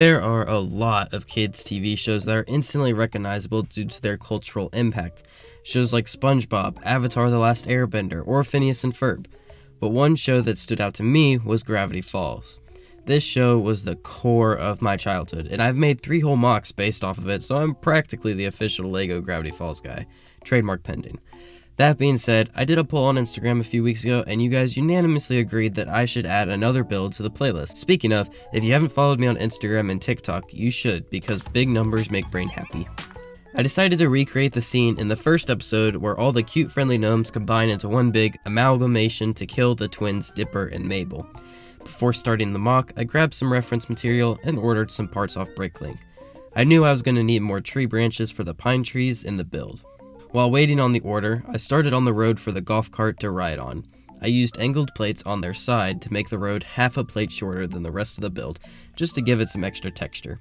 There are a lot of kids' TV shows that are instantly recognizable due to their cultural impact. Shows like SpongeBob, Avatar: The Last Airbender, or Phineas and Ferb. But one show that stood out to me was Gravity Falls. This show was the core of my childhood, and I've made 3 whole mocks based off of it, so I'm practically the official LEGO Gravity Falls guy. Trademark pending. That being said, I did a poll on Instagram a few weeks ago, and you guys unanimously agreed that I should add another build to the playlist. Speaking of, if you haven't followed me on Instagram and TikTok, you should, because big numbers make brain happy. I decided to recreate the scene in the first episode where all the cute friendly gnomes combine into one big amalgamation to kill the twins Dipper and Mabel. Before starting the mock, I grabbed some reference material and ordered some parts off Bricklink. I knew I was going to need more tree branches for the pine trees in the build. While waiting on the order, I started on the road for the golf cart to ride on. I used angled plates on their side to make the road half a plate shorter than the rest of the build, just to give it some extra texture.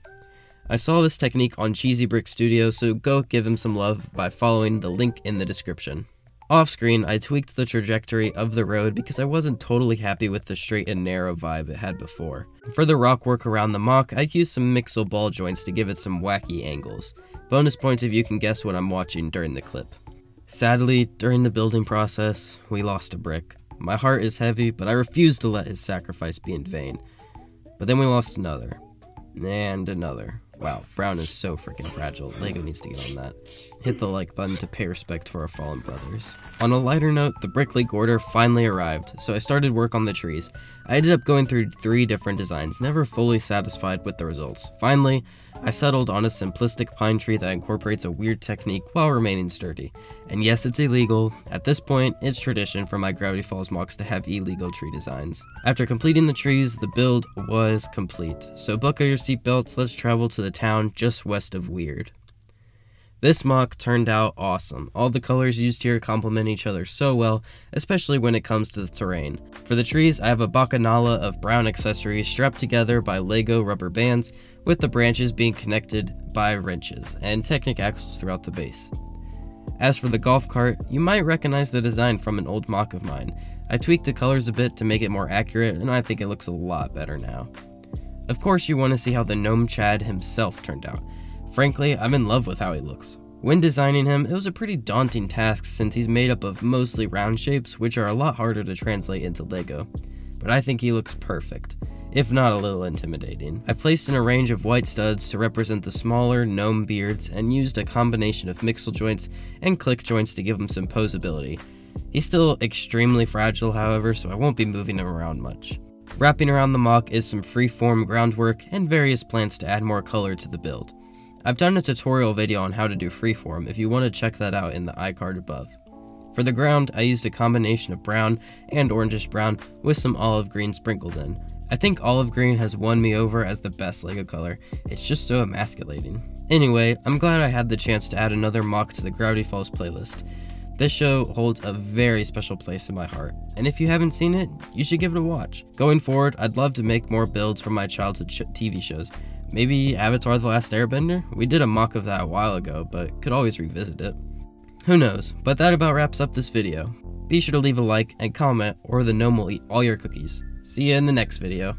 I saw this technique on Cheesy Brick Studio, so go give him some love by following the link in the description. Off screen, I tweaked the trajectory of the road because I wasn't totally happy with the straight and narrow vibe it had before. For the rock work around the mock, I used some Mixel ball joints to give it some wacky angles. Bonus points if you can guess what I'm watching during the clip. Sadly, during the building process, we lost a brick. My heart is heavy, but I refuse to let his sacrifice be in vain. But then we lost another. And another. Wow, Brown is so freaking fragile. LEGO needs to get on that. Hit the like button to pay respect for our fallen brothers. On a lighter note, the Bricklink order finally arrived, so I started work on the trees. I ended up going through 3 different designs, never fully satisfied with the results. Finally, I settled on a simplistic pine tree that incorporates a weird technique while remaining sturdy. And yes, it's illegal. At this point, it's tradition for my Gravity Falls mocks to have illegal tree designs. After completing the trees, the build was complete. So buckle your seatbelts, let's travel to the town just west of Weird. This mock turned out awesome. All the colors used here complement each other so well, especially when it comes to the terrain. For the trees, I have a bacchanala of brown accessories strapped together by LEGO rubber bands, with the branches being connected by wrenches, and Technic axles throughout the base. As for the golf cart, you might recognize the design from an old mock of mine. I tweaked the colors a bit to make it more accurate, and I think it looks a lot better now. Of course, you want to see how the Gnome Chad himself turned out. Frankly, I'm in love with how he looks. When designing him, it was a pretty daunting task since he's made up of mostly round shapes, which are a lot harder to translate into LEGO. But I think he looks perfect, if not a little intimidating. I placed in a range of white studs to represent the smaller gnome beards and used a combination of mixel joints and click joints to give him some posability. He's still extremely fragile, however, so I won't be moving him around much. Wrapping around the mock is some freeform groundwork and various plants to add more color to the build. I've done a tutorial video on how to do freeform if you want to check that out in the iCard above. For the ground, I used a combination of brown and orangish brown with some olive green sprinkled in. I think olive green has won me over as the best LEGO color. It's just so emasculating. Anyway, I'm glad I had the chance to add another mock to the Gravity Falls playlist. This show holds a very special place in my heart, and if you haven't seen it, you should give it a watch. Going forward, I'd love to make more builds from my childhood TV shows. Maybe Avatar: The Last Airbender? We did a mock of that a while ago, but could always revisit it. Who knows, but that about wraps up this video. Be sure to leave a like and comment, or the gnome will eat all your cookies. See you in the next video.